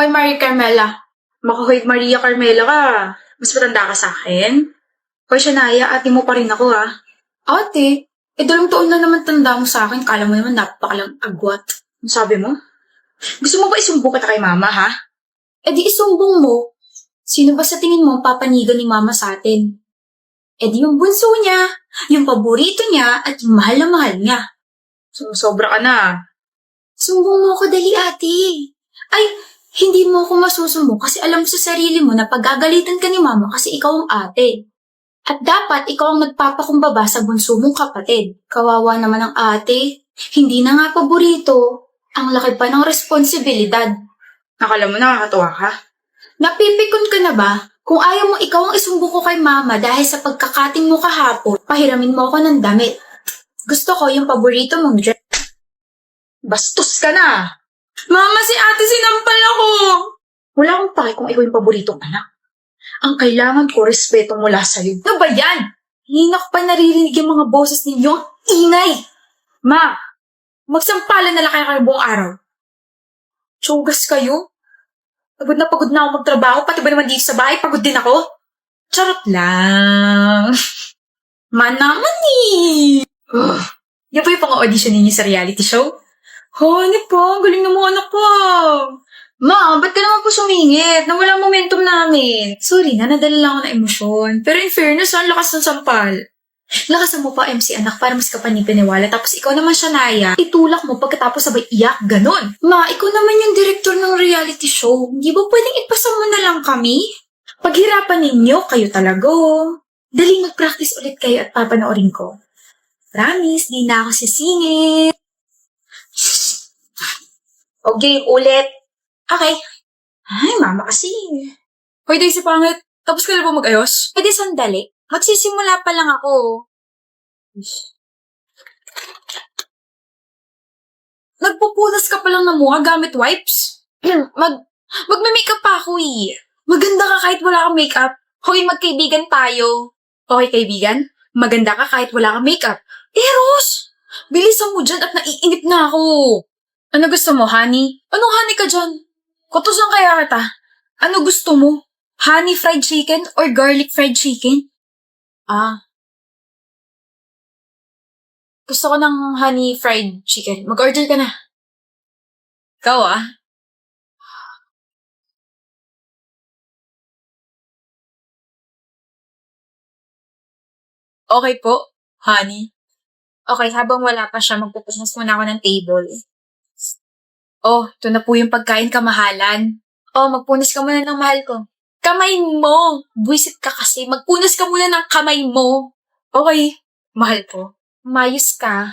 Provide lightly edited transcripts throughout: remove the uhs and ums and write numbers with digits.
Hoy, Maria Carmela. Hoy, Maria Carmela ka. Mas matanda ka sa akin? Hoy, Shania, ate mo pa rin ako Ate? 2 taon na naman tanda mo sa akin. Kala mo naman napakalang agwat. Ang sabi mo? Gusto mo ba isumbong kita kay mama, ha? Di isumbong mo. Sino ba sa tingin mo ang papanigan ni mama sa atin? Di yung bunso niya, yung paborito niya, at yung mahal na mahal niya. Sobra ka na. Sumbong mo ako dali, ate. Ay, hindi mo ako masusumbong kasi alam mo sa sarili mo na paggagalitan ka ni mama kasi ikaw ang ate. At dapat ikaw ang nagpapakumbaba sa bunso mong kapatid. Kawawa naman ang ate. Hindi na nga paborito. Ang laki pa ng responsibilidad. Akala mo nakakatuwa ka? Napipikon ka na ba? Kung ayaw mo ikaw ang isumbong ko kay mama dahil sa pagkakating mo kahapon, pahiramin mo ako ng damit. Gusto ko yung paborito mong dress. Bastos ka na! Mama, si ate sinampal ako! Wala akong pake kung ikaw yung paboritong anak. Ang kailangan ko, respeto mula sa'yo. Ano ba yan? Hindi na ko pa naririnig yung mga boses ninyo. Ang ingay! Ma, magsampalan na lang kayo buong araw. Tsugas kayo? Pagod na ako magtrabaho, pati ba naman dito sa bahay, pagod din ako? Charot lang. Manaman eh. Yan po yung pang-audition ninyo sa reality show? Honey po, galing na mga anak ko. Ma, ba't ka naman po sumingit? Nawala momentum namin. Sorry na, nadala lang ako ng emosyon. Pero in fairness, ang lakas ng sampal. Lakasan mo pa MC anak para mas kapanipiniwala. Tapos ikaw naman siya, Naya. Itulak mo pagkatapos sabay iyak, ganon. Ma, ikaw naman yung director ng reality show. Hindi ba pwedeng ipasa mo na lang kami? Paghirapan ninyo, kayo talaga. Daling mag-practice ulit kayo at papanoorin ko. Promise, di na ako sisingit. Okay, ulit. Okay. Ay, mama kasi. Hoy, Daisy pangit. Tapos ka na ba mag-ayos? Pwede sandali. Magsisimula pa lang ako. Nagpupulas ka pa lang ng mukha gamit wipes? Magme-makeup pa ako eh. Maganda ka kahit wala kang makeup. Hoy, magkaibigan tayo. Okay, kaibigan? Maganda ka kahit wala kang makeup. Eros! Bilisan mo dyan at naiinip na ako. Ano gusto mo, honey? Anong honey ka dyan? Kutusan kaya kita. Ano gusto mo? Honey fried chicken or garlic fried chicken? Gusto ko ng honey fried chicken. Mag-order ka na. Ikaw Okay po, honey. Okay, habang wala pa siya, magpupunas muna ako ng table. Oh, ito na po yung pagkain kamahalan. Oh, magpunas ka muna ng mahal ko. Kamay mo! Buwisit ka kasi. Magpunas ka muna ng kamay mo. Okay, mahal ko. Mayos ka.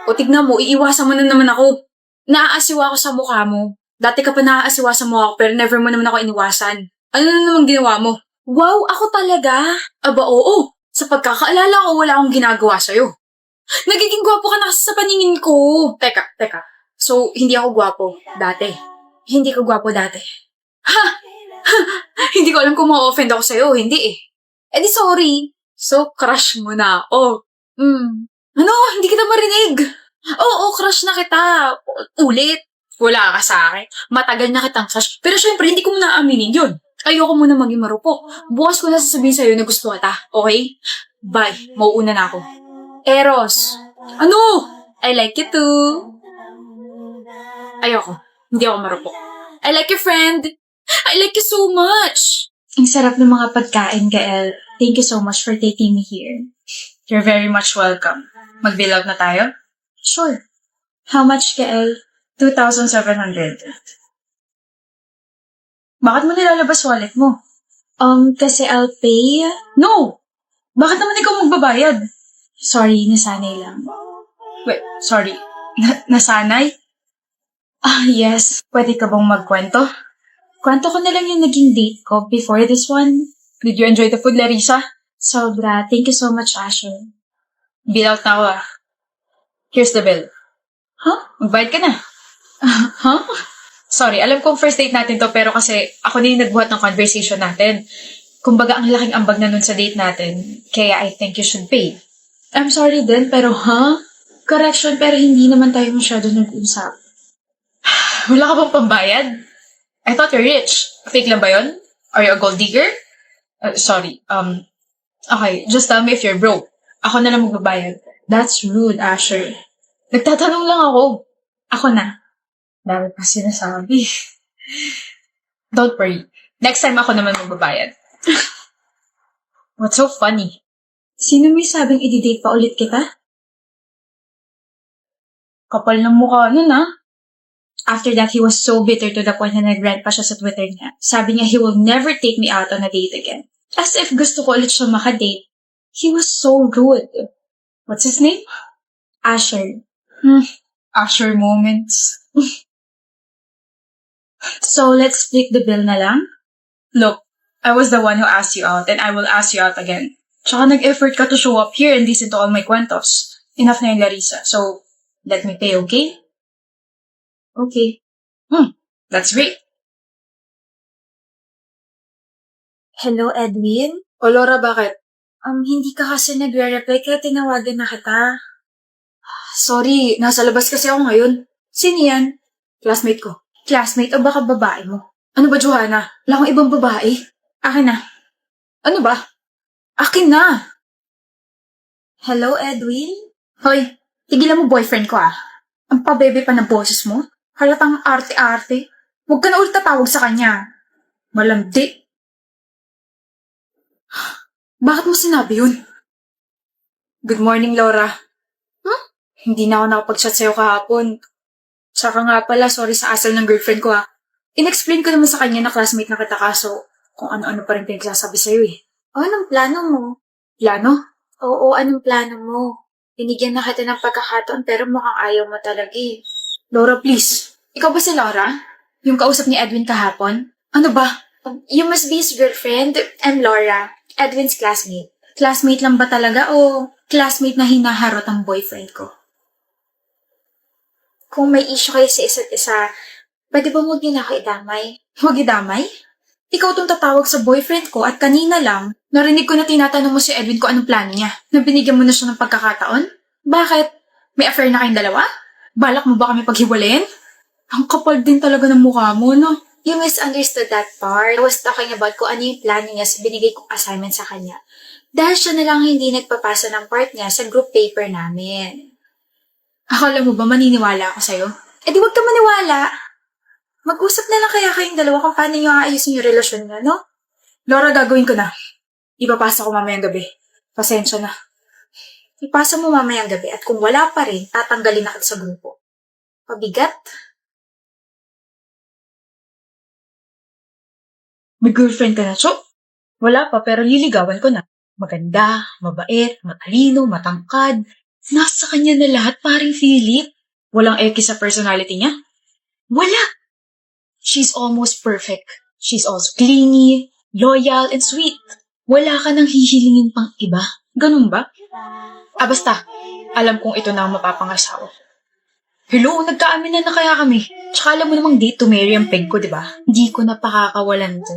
O tignan mo, iiwasan mo na naman ako. Naaasiwa ako sa mukha mo. Dati ka pa naaasiwa sa mukha ko pero never mo naman ako iniwasan. Ano na naman ginawa mo? Wow, ako talaga? Aba, oo. Sa pagkakaalala ko, wala akong ginagawa sa'yo. Nagiging gwapo ka na kasi sa paningin ko. Teka. So, hindi ako gwapo dati. Hindi ko gwapo dati. Ha? Hindi ko alam kung ma-offend ako sa'yo. Hindi eh. Di sorry. So, crush mo na ako. Ano? Hindi kita marinig. Oo, crush na kita. Ulit. Wala ka sa akin. Matagal na kitang crush. Pero syempre, hindi ko muna aminin yun. Ayoko muna maging marupok. Bukas ko na sasabihin sa'yo na gusto kita. Okay? Bye. Mauuna na ako. Eros. Ano? I like you too. Ayoko. Hindi ako marupok. I like your friend. I like you so much. Ang sarap ng mga pagkain, Gael. Thank you so much for taking me here. You're very much welcome. Mag-bill out na tayo? Sure. How much, Gael? 2,700. Bakit mo nilalabas wallet mo? Kasi I'll pay. No! Bakit naman ikaw magbabayad? Sorry, nasanay lang. Wait, sorry. Nasanay? Yes. Pwede ka bang magkwento? Kwento ko na lang yung naging date ko before this one. Did you enjoy the food, Larissa? Sobra. Thank you so much, Asher. Bill out na ako Here's the bill. Huh? Magbayad ka na. Huh? Sorry, alam kong first date natin to pero kasi ako na yung nagbuhat ng conversation natin. Kumbaga, ang laking ambag na nun sa date natin. Kaya I think you should pay. I'm sorry din, pero Correction, pero hindi naman tayo masyado nag-usap. Wala ka bang pambayad? I thought you're rich. Fake lang ba yun? Are you a gold digger? Sorry. Okay, just tell me if you're broke. Ako na lang magbabayad. That's rude, Asher. Nagtatanong lang ako. Ako na. Dami pa sinasabi. Don't worry. Next time ako naman magbabayad. What's so funny? Sino may sabing i-date pa ulit kita? Kapal ng mukha nun, ah. After that, he was so bitter to the point na nag-rant pa siya sa Twitter niya. Sabi niya he will never take me out on a date again. As if gusto ko ulit siya makadate. He was so rude. What's his name? Asher. Asher moments. So, let's split the bill na lang? Look, I was the one who asked you out and I will ask you out again. Tsaka nag-effort ka to show up here and listen to all my kwentos. Enough na yung Larissa. So, let me pay, okay? Okay. That's great. Hello, Edwin? O Laura, bakit? Hindi ka kasi nagre-reply kaya tinawagan na kita. Sorry, nasa labas kasi ako ngayon. Sino yan? Classmate ko. Classmate o baka babae mo? Ano ba, Johanna? Wala akong ibang babae. Akin na. Ano ba? Akin na! Hello, Edwin? Hoy, tigilan mo boyfriend ko ah. Ang pabebe pa ng boses mo. Halatang arte-arte. Huwag ka na ulit tatawag sa kanya. Malandi. Bakit mo sinabi yun? Good morning, Laura. Hindi na ako nakapag-chat sa'yo kahapon. Tsaka nga pala, sorry sa asal ng girlfriend ko ah. In-explain ko naman sa kanya na classmate na kita kaso kung ano-ano pa rin pinagsasabi sa'yo eh. O, anong plano mo? Plano? Oo, anong plano mo? Binigyan na kita ng pagkakataon pero mukhang ayaw mo talaga eh. Laura, please. Ikaw ba si Laura? Yung kausap ni Edwin kahapon? Ano ba? You must be his girlfriend. I'm Laura, Edwin's classmate. Classmate lang ba talaga o classmate na hinaharot ang boyfriend ko? Kung may issue kayo sa isa't isa, pwede ba huwag niyo na ako idamay? Huwag idamay? Ikaw tong tatawag sa boyfriend ko at kanina lang, narinig ko na tinatanong mo si Edwin kung anong plano niya. Nang binigyan mo na siya ng pagkakataon? Bakit? May affair na kayong dalawa? Balak mo ba kami paghiwalayin? Ang kapal din talaga ng mukha mo, no? You misunderstood that part. I was talking about kung ano yung plano niya sa binigay kong assignment sa kanya. Dahil siya na lang hindi nagpapasa ng part niya sa group paper namin. Akala mo ba maniniwala ako sa'yo? Eh di wag ka maniwala. Mag-usap na lang kaya kayong dalawa kung paano nyo aayusin yung relasyon niya, no? Laura, gagawin ko na. Ipapasa ko mamayang gabi. Pasensya na. Ipasa mo mamayang gabi at kung wala pa rin, tatanggalin na kita sa grupo. Pabigat? May girlfriend ka na, Cho? Wala pa, pero liligawan ko na. Maganda, mabait, matalino, matangkad. Nasa kanya na lahat, paring Philip. Walang eki sa personality niya. Wala! She's almost perfect. She's also clingy, loyal, and sweet. Wala ka nang hihilingin pang iba. Ganun ba? Basta. Alam kong ito na ang mapapangasawa. Hello, nagkaaminan na kaya kami. Tsaka alam mo namang date to marry ang peg ko, di ba? Hindi ko na pakakawalan to.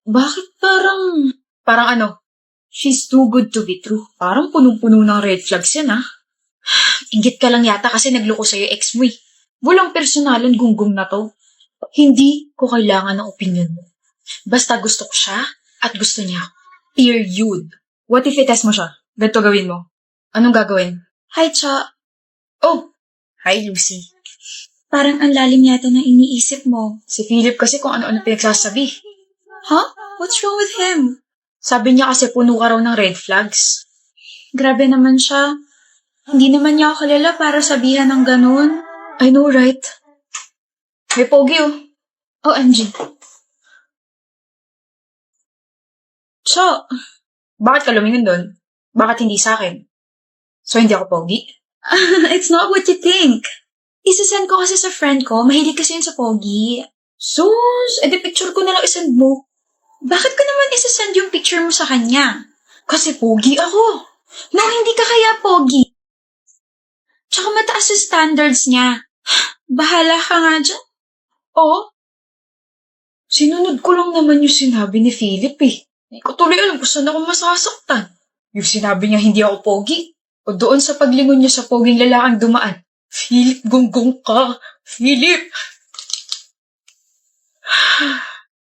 Bakit parang... Parang ano? She's too good to be true. Parang punong-puno ng red flags yan, ah. Inggit ka lang yata kasi nagloko sa'yo ex mo eh. Walang personalan gunggong na to. Hindi ko kailangan ng opinion mo. Basta gusto ko siya at gusto niya. Period. What if i-test mo siya? Ganito gawin mo. Anong gagawin? Hi, Cha. Oh! Hi, Lucy. Parang ang lalim yata ng iniisip mo. Si Philip kasi kung ano-ano pinagsasabi. Huh? What's wrong with him? Sabi niya kasi puno ka raw ng red flags. Grabe naman siya. Hindi naman niya ako kilala para sabihan ng ganun. I know, right? May pogi, oh. OMG. Cho, bakit ka lumingon doon? Bakit hindi sa akin? So, hindi ako pogi? It's not what you think. Isasend ko kasi sa friend ko. Mahilig kasi yun sa pogi. Sus, edi picture ko na lang isend mo. Bakit ko naman isasend yung picture mo sa kanya? Kasi pogi ako. No, hindi ka kaya pogi. Tsaka mataas yung standards niya. Bahala ka nga dyan. Oo. Sinunod ko lang naman yung sinabi ni Philip eh. Hindi ko tuloy alam kung saan ako masasaktan. Yung sinabi niya hindi ako pogi. O doon sa paglingon niya sa poging lalaking dumaan. Philip, gonggong ka. Philip!